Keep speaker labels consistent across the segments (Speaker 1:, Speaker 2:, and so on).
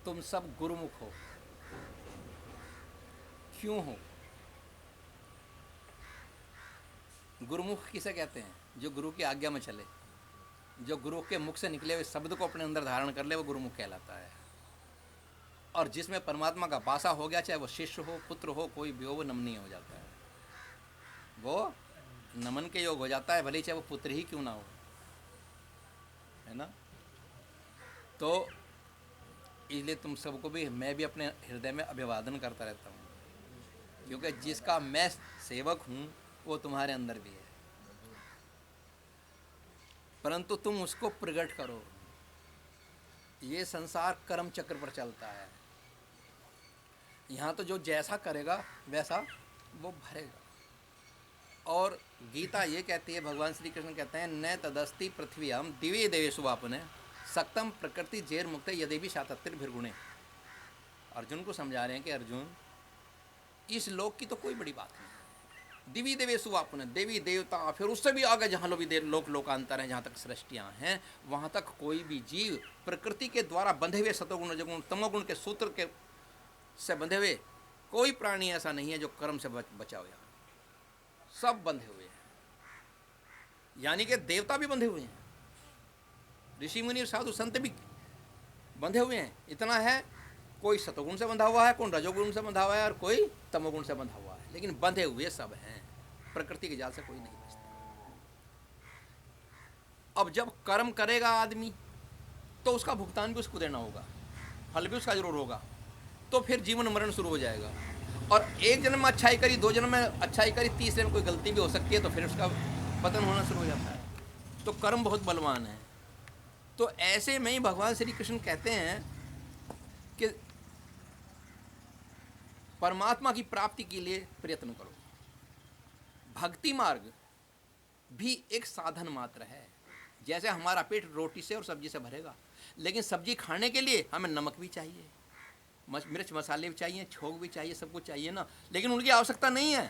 Speaker 1: तुम सब गुरुमुख हो। क्यों हो? गुरुमुख किसे कहते हैं? जो गुरु की आज्ञा में चले, जो गुरु के मुख से निकले हुए शब्द को अपने अंदर धारण कर ले, वो गुरुमुख कहलाता है। और जिसमें परमात्मा का वासा हो गया, चाहे वो शिष्य हो, पुत्र हो, कोई भी हो, वो नमनीय हो जाता है, वो नमन के योग हो जाता है, भले चाहे वो पुत्र ही क्यों ना हो, है ना। तो इसलिए तुम सबको भी, मैं भी अपने हृदय में अभिवादन करता रहता हूँ, क्योंकि जिसका मैं सेवक हूँ वो तुम्हारे अंदर भी है। परंतु तुम उसको प्रकट करो। ये संसार कर्म चक्र पर चलता है। यहाँ तो जो जैसा करेगा वैसा वो भरेगा। और गीता ये कहती है, भगवान श्री कृष्ण कहते हैं, न तदस्ति पृथ्वी हम दिव्य देवेशु आपने सक्तम प्रकृति जेर मुक्त यदि भी सातत्य भिर्गुणे। अर्जुन को समझा रहे हैं कि अर्जुन, इस लोक की तो कोई बड़ी बात नहीं, दिवी देवेशु आपने, देवी देवता, फिर उससे भी आगे जहाँ लोक लोकांतर हैं, जहाँ तक सृष्टियाँ हैं, वहाँ तक कोई भी जीव प्रकृति के द्वारा बंधे हुए सतोगुण रजोगुण तमोगुण के सूत्र के से बंधे हुए कोई प्राणी ऐसा नहीं है जो कर्म से बचा हुआ। सब बंधे हुए हैं, यानी कि देवता भी बंधे हुए हैं, ऋषि मुनि साधु संत भी बंधे हुए हैं। इतना है, कोई सतोगुण से बंधा हुआ है, कोई रजोगुण से बंधा हुआ है, और कोई तमोगुण से बंधा हुआ है, लेकिन बंधे हुए सब हैं। प्रकृति के जाल से कोई नहीं बचता। अब जब कर्म करेगा आदमी, तो उसका भुगतान भी उसको देना होगा, फल भी उसका जरूर होगा। तो फिर जीवन मरण शुरू हो जाएगा। और एक जन्म में अच्छाई करी, दो जन्म में अच्छाई करी, तीसरे में कोई गलती भी हो सकती है, तो फिर उसका पतन होना शुरू हो जाता है। तो कर्म बहुत बलवान है। तो ऐसे में ही भगवान श्री कृष्ण कहते हैं कि परमात्मा की प्राप्ति के लिए प्रयत्न करो। भक्ति मार्ग भी एक साधन मात्र है। जैसे हमारा पेट रोटी से और सब्जी से भरेगा, लेकिन सब्जी खाने के लिए हमें नमक भी चाहिए, मिर्च मसाले भी चाहिए, छोंक भी चाहिए, सब कुछ चाहिए ना। लेकिन उनकी आवश्यकता नहीं है,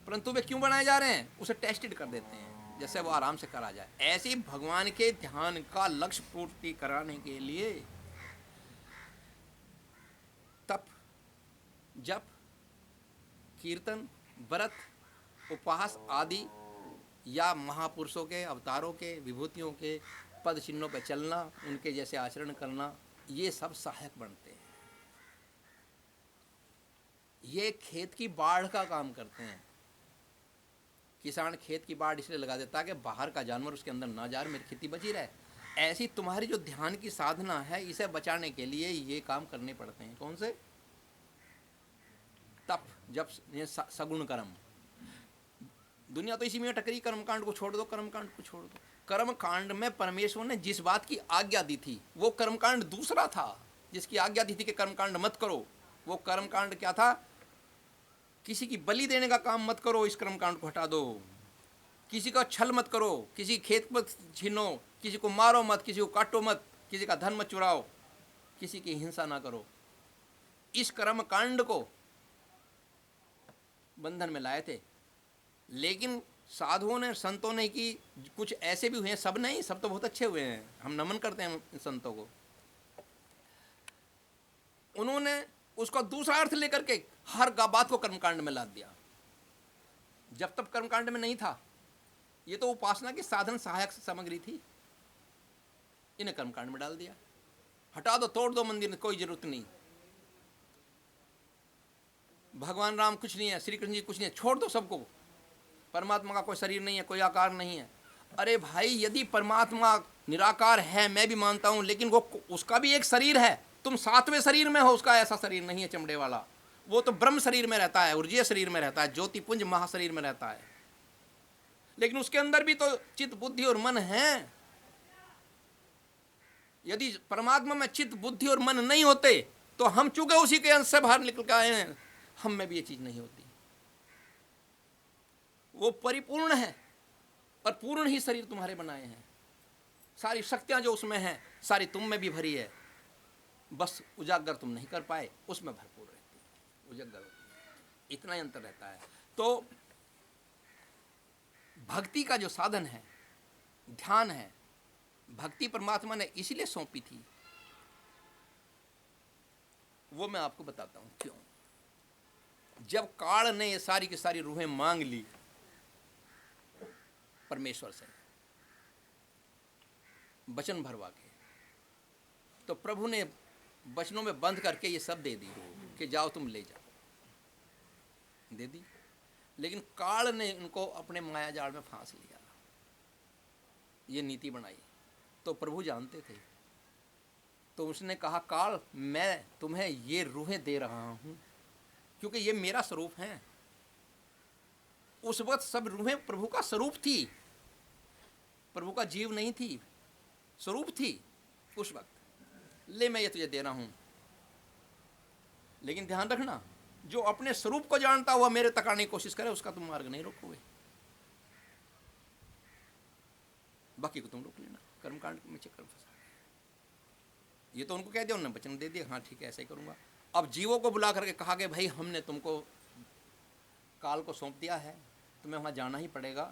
Speaker 1: परंतु वे क्यों बनाए जा रहे हैं? उसे टेस्टेड कर देते हैं, जैसे वो आराम से करा जाए। ऐसे ही भगवान के ध्यान का लक्ष्य पूर्ति कराने के लिए तप, जप, कीर्तन, व्रत, उपवास आदि, या महापुरुषों के अवतारों के विभूतियों के पद चिन्हों पर चलना, उनके जैसे आचरण करना, ये सब सहायक बनते हैं। ये खेत की बाढ़ का काम करते हैं। किसान खेत की बाढ़ इसलिए लगा देता है कि बाहर का जानवर उसके अंदर ना जाए, मेरी खेती बची रहे। ऐसी तुम्हारी जो ध्यान की साधना है, इसे बचाने के लिए ये काम करने पड़ते हैं। कौन से? तप, जप, सगुण कर्म। दुनिया तो इसी में टकरी, कर्मकांड को छोड़ दो, कर्मकांड को छोड़ दो। कर्मकांड में परमेश्वर ने जिस बात की आज्ञा दी थी, वो कर्मकांड दूसरा था। जिसकी आज्ञा दी थी कि कर्मकांड मत करो, वो कर्मकांड क्या था? किसी की बलि देने का काम मत करो, इस कर्मकांड को हटा दो। किसी का छल मत करो, किसी खेत मत छीनो, किसी को मारो मत, किसी को काटो मत, किसी का धन मत चुराओ, किसी की हिंसा ना करो। इस कर्मकांड को बंधन में लाए थे। लेकिन साधुओं ने, संतों ने की, कुछ ऐसे भी हुए हैं, सब नहीं, सब तो बहुत अच्छे हुए हैं, हम नमन करते हैं संतों को। उन्होंने उसका दूसरा अर्थ लेकर के हर बात को कर्मकांड में ला दिया, जब तक कर्मकांड में नहीं था। ये तो उपासना की साधन सहायक सामग्री थी, इन्हें कर्मकांड में डाल दिया। हटा दो, तोड़ दो मंदिर, कोई जरूरत नहीं। भगवान राम कुछ नहीं है, श्री कृष्ण जी कुछ नहीं है, छोड़ दो सबको। परमात्मा का कोई शरीर नहीं है, कोई आकार नहीं है। अरे भाई, यदि परमात्मा निराकार है, मैं भी मानता हूं, लेकिन वो, उसका भी एक शरीर है। तुम सातवें शरीर में हो, उसका ऐसा शरीर नहीं है चमड़े वाला। वो तो ब्रह्म शरीर में रहता है, ऊर्जीय शरीर में रहता है, ज्योतिपुंज महाशरीर में रहता है। लेकिन उसके अंदर भी तो चित्त, बुद्धि और मन है। यदि परमात्मा में चित्त, बुद्धि और मन नहीं होते, तो हम चूंकि उसी के अंश से बाहर निकल के आए हैं, हम में भी ये चीज नहीं होती। वो परिपूर्ण है, और पूर्ण ही शरीर तुम्हारे बनाए हैं। सारी शक्तियां जो उसमें हैं, सारी तुम में भी भरी है, बस उजागर तुम नहीं कर पाए, उसमें भरपूर रहती है, उजागर होती है। इतना ही अंतर रहता है। तो भक्ति का जो साधन है, ध्यान है, भक्ति परमात्मा ने इसलिए सौंपी थी वो मैं आपको बताता हूँ क्यों। जब काल ने ये सारी की सारी रूहें मांग ली परमेश्वर से वचन भरवा के, तो प्रभु ने वचनों में बंद करके ये सब दे दी कि जाओ तुम ले जाओ, दे दी। लेकिन काल ने इनको अपने माया जाल में फांस लिया, ये नीति बनाई। तो प्रभु जानते थे, तो उसने कहा काल मैं तुम्हें ये रूहें दे रहा हूं क्योंकि ये मेरा स्वरूप है। उस वक्त सब रूहें प्रभु का स्वरूप थी, प्रभु का जीव नहीं थी, स्वरूप थी उस वक्त। ले मैं ये तुझे दे रहा हूं, लेकिन ध्यान रखना जो अपने स्वरूप को जानता हुआ मेरे तक आने की कोशिश करे उसका तुम मार्ग नहीं रोकोगे, बाकी को तुम रोक लेना। कर्मकांड में चक्कर फंसा, ये तो उनको कह दिया, उन्होंने वचन दे दिया, हाँ ठीक है ऐसा ही करूंगा। अब जीवों को बुला करके कहा कि भाई हमने तुमको काल को सौंप दिया है, तुम्हें वहां जाना ही पड़ेगा,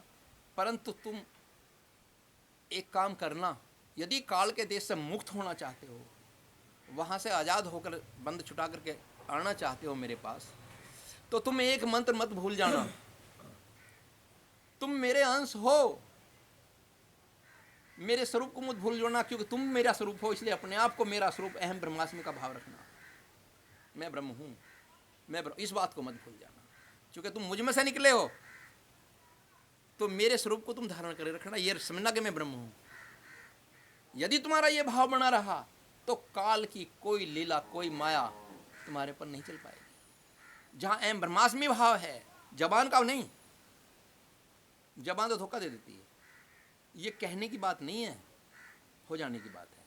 Speaker 1: परंतु तुम एक काम करना, यदि काल के देश से मुक्त होना चाहते हो, वहां से आजाद होकर बंद छुटा करके आना चाहते हो मेरे पास, तो तुम एक मंत्र मत भूल जाना, तुम मेरे अंश हो, मेरे स्वरूप को मत भूल जाना, क्योंकि तुम मेरा स्वरूप हो, इसलिए अपने आप को मेरा स्वरूप अहम ब्रह्मास्मि का भाव रखना, मैं ब्रह्म हूं, मैं ब्रह्म, इस बात को मत भूल जाना, क्योंकि तुम मुझ में से निकले हो, तो मेरे स्वरूप को तुम धारण करे रखना, ये समझना कि मैं ब्रह्म हूं। यदि तुम्हारा ये भाव बना रहा तो काल की कोई लीला, कोई माया तुम्हारे पर नहीं चल पाएगी। जहां अहम ब्रह्मास्मि भाव है, जबान का नहीं, जबान तो धोखा दे देती है, ये कहने की बात नहीं है, हो जाने की बात है।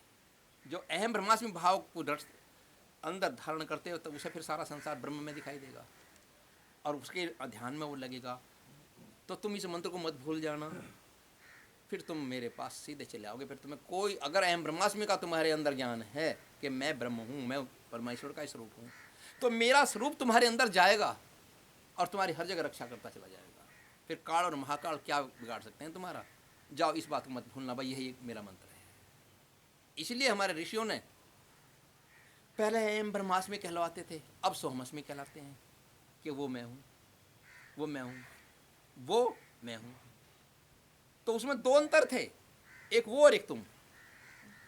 Speaker 1: जो अहम ब्रह्मास्मि भाव को अंदर धारण करते हो तो उसे फिर सारा संसार ब्रह्म में दिखाई देगा और उसके ध्यान में वो लगेगा। तो तुम इस मंत्र को मत भूल जाना, फिर तुम मेरे पास सीधे चले आओगे। फिर तुम्हें कोई, अगर अहम ब्रह्मास्मि का तुम्हारे अंदर ज्ञान है कि मैं ब्रह्म हूँ, मैं परमेश्वर का स्वरूप हूँ, तो मेरा स्वरूप तुम्हारे अंदर जाएगा और तुम्हारी हर जगह रक्षा करता चला जाएगा। फिर काल और महाकाल क्या बिगाड़ सकते हैं तुम्हारा। जाओ, इस बात को मत भूलना भाई, यही मेरा मंत्र है। इसलिए हमारे ऋषियों ने पहले अहम ब्रह्मास्मि कहलवाते थे, अब सोहमस्मि कहलाते हैं कि वो मैं हूँ, वो मैं हूँ, वो मैं हूँ। तो उसमें दो अंतर थे, एक वो और एक तुम,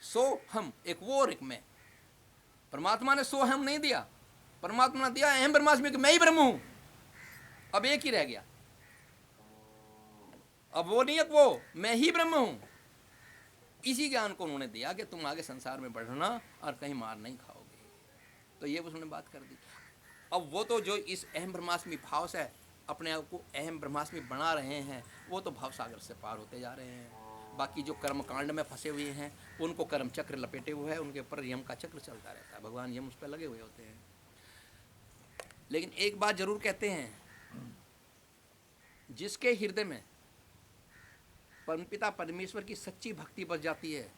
Speaker 1: सो हम, एक वो और एक मैं। परमात्मा ने सो हम नहीं दिया, परमात्मा ने दिया अहम ब्रह्मास्मि कि मैं ही ब्रह्म हूं। अब एक ही रह गया, अब वो नहीं है, वो मैं ही ब्रह्म हूं। इसी ज्ञान को उन्होंने दिया कि तुम आगे संसार में बढ़ना और कहीं मार नहीं खाओगे। तो ये उसने बात कर दी। अब वो तो जो इस अहम ब्रह्मास्मि भाव से अपने आप को अहम ब्रह्मास्मि बना रहे हैं, वो तो भाव सागर से पार होते जा रहे हैं। बाकी जो कर्म कांड में फंसे हुए हैं, उनको कर्म चक्र लपेटे हुए हैं, उनके ऊपर यम का चक्र चलता रहता है, भगवान यम उस पर लगे हुए होते हैं। लेकिन एक बात जरूर कहते हैं, जिसके हृदय में परमपिता परमेश्वर की सच्ची भक्ति बस जाती है,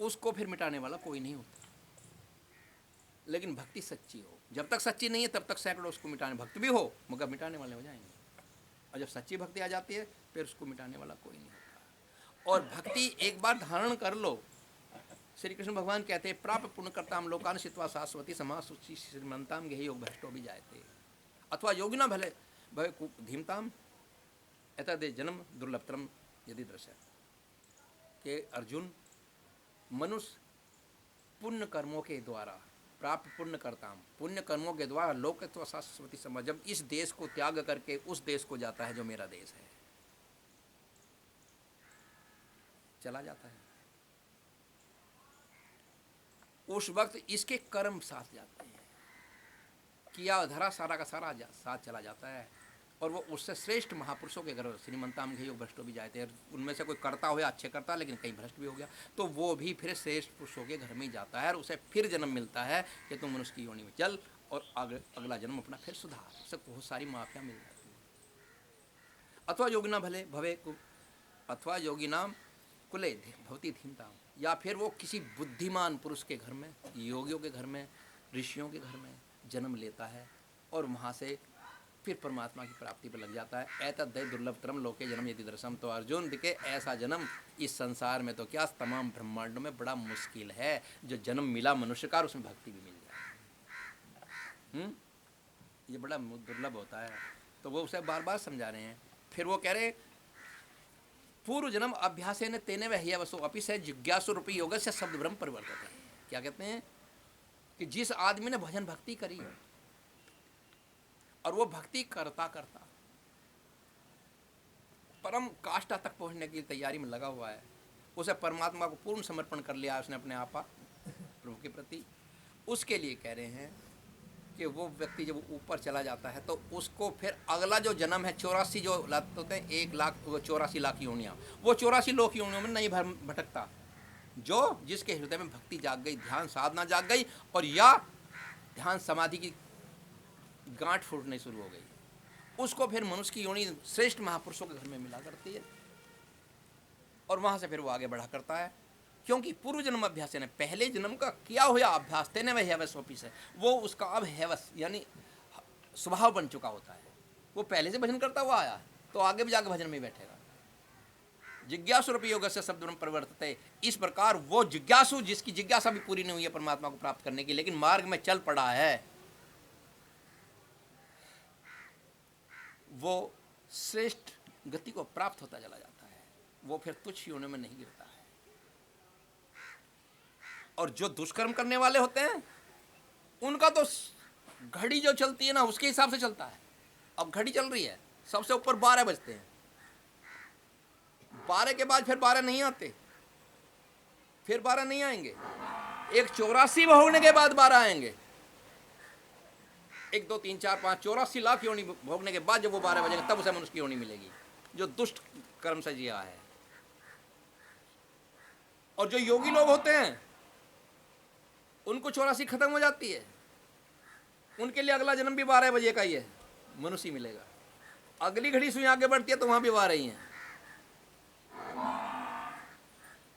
Speaker 1: उसको फिर मिटाने वाला कोई नहीं होता। लेकिन भक्ति सच्ची हो, जब तक सच्ची नहीं है तब तक सैकड़ों उसको मिटाने, भक्त भी हो मगर मिटाने वाले हो जाएंगे। और जब सच्ची भक्ति आ जाती है फिर उसको मिटाने वाला कोई नहीं होता। और भक्ति एक बार धारण कर लो, श्री कृष्ण भगवान कहते हैं प्राप्त पुण्य करताम लोकान शित्वा शाश्वती समासुचि श्रीमंताम गेहि योग भ्रष्टो भी जायते अथवा योगिना भले भय धीमताम एतदे जन्म दुर्लभतरम यदि दृश्य। के अर्जुन, मनुष्य पुण्य कर्मों के द्वारा प्राप्त पुण्य करताम, पुण्य कर्मों के द्वारा लोकत्व शाश्वती समाज, जब इस देश को त्याग करके उस देश को जाता है जो मेरा देश है, चला जाता है, उस वक्त इसके कर्म साथ जाते हैं, किया धरा सारा का सारा साथ चला जाता है। और वो उससे श्रेष्ठ महापुरुषों के घर श्रीमंताम घे योग भ्रष्टो भी जाते हैं, उनमें से कोई करता हो या अच्छे करता, लेकिन कहीं भ्रष्ट भी हो गया तो वो भी फिर श्रेष्ठ पुरुषों के घर में ही जाता है और उसे फिर जन्म मिलता है कि तुम मनुष्य की योनि में चल और अगला जन्म अपना फिर सुधार, उसे बहुत सारी माफिया मिल जाती है। अथवा योगिना भले भवे अथवा योगी नाम कुले भवती धीमताम, या फिर वो किसी बुद्धिमान पुरुष के घर में, योगियों के घर में, ऋषियों के घर में जन्म लेता है और वहाँ से फिर परमात्मा की प्राप्ति पर लग जाता है। एतद्दै दुर्लभतरम लोके जन्म यदि दर्शम। तो अर्जुन दिखे ऐसा जन्म इस संसार में तो क्या तमाम ब्रह्मांडों में बड़ा मुश्किल है। जो जन्म मिला मनुष्य का उसमें भक्ति भी मिल जाए, ये बड़ा दुर्लभ होता है। तो वो उसे बार बार समझा रहे हैं। फिर वो कह रहे पूर्व जन्म अभ्यास ने तेने वह वसो अपि से जिज्ञासु रूपी योग से शब्द ब्रह्म परिवर्तित है। क्या कहते हैं कि जिस आदमी ने भजन भक्ति करी और वो भक्ति करता करता परम काष्ठा तक पहुंचने की तैयारी में लगा हुआ है, उसे परमात्मा को पूर्ण समर्पण कर लिया उसने अपने आप प्रभु के प्रति, उसके लिए कह रहे हैं कि वो व्यक्ति जब ऊपर चला जाता है तो उसको फिर अगला जो जन्म है 84 जो होते हैं 1,84,00,000 योनियाँ, वो 84 लाख योनियों में नहीं भटकता। जो जिसके हृदय में भक्ति जाग गई, ध्यान साधना जाग गई और या ध्यान समाधि की गांठ फूटने शुरू हो गई, उसको फिर मनुष्य की योनि श्रेष्ठ महापुरुषों के घर में मिला करती है और वहां से फिर वो आगे बढ़ा करता है। क्योंकि पूर्व जन्म अभ्यास ने पहले जन्म का किया हुआ अभ्यास तेने वह हैवस ऑफिस है, वो उसका अब हैवस यानी स्वभाव बन चुका होता है। वो पहले से भजन करता हुआ आया तो आगे भी जाकर भजन में बैठेगा। जिज्ञासु रूपी योग से शब्द ब्रह्म परिवर्तित है। इस प्रकार वो जिज्ञासु जिसकी जिज्ञासा भी पूरी नहीं हुई है परमात्मा को प्राप्त करने की, लेकिन मार्ग में चल पड़ा है, वो श्रेष्ठ गति को प्राप्त होता चला जाता है। वो फिर तुच्छ योनि में नहीं गिरता है। और जो दुष्कर्म करने वाले होते हैं उनका तो घड़ी जो चलती है ना उसके हिसाब से चलता है। अब घड़ी चल रही है, सबसे ऊपर 12 बजते हैं, 12 के बाद फिर 12 नहीं आते, फिर 12 नहीं आएंगे, एक 84 भोगने के बाद 12 आएंगे, 1 2 3 4 5 84 लाख योनि भोगने के बाद जब वो 12 बजेंगे तब उसे मनुष्य की योनि मिलेगी जो दुष्ट कर्म से जिया है। और जो योगी लोग होते हैं उनको 84 खत्म हो जाती है, उनके लिए अगला जन्म भी 12 बजे का ही है, मनुष्य मिलेगा। अगली घड़ी सुई आगे बढ़ती है तो वहां भी 12 ही है,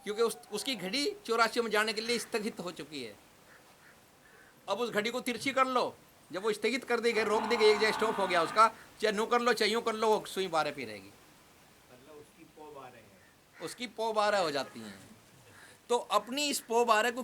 Speaker 1: क्योंकि उसकी घड़ी 84 में जाने के लिए स्थगित हो चुकी है। अब उस घड़ी को तिरछी कर लो, जब वो स्थगित कर दी गई, रोक दी गई, एक जगह स्टॉप हो गया उसका, चाहे नो कर लो चाहे यूं कर लो, वो सुई 12 पे रहेगी, मतलब उसकी पौ 12 हो जाती है। तो अपनी इस पौ 12 को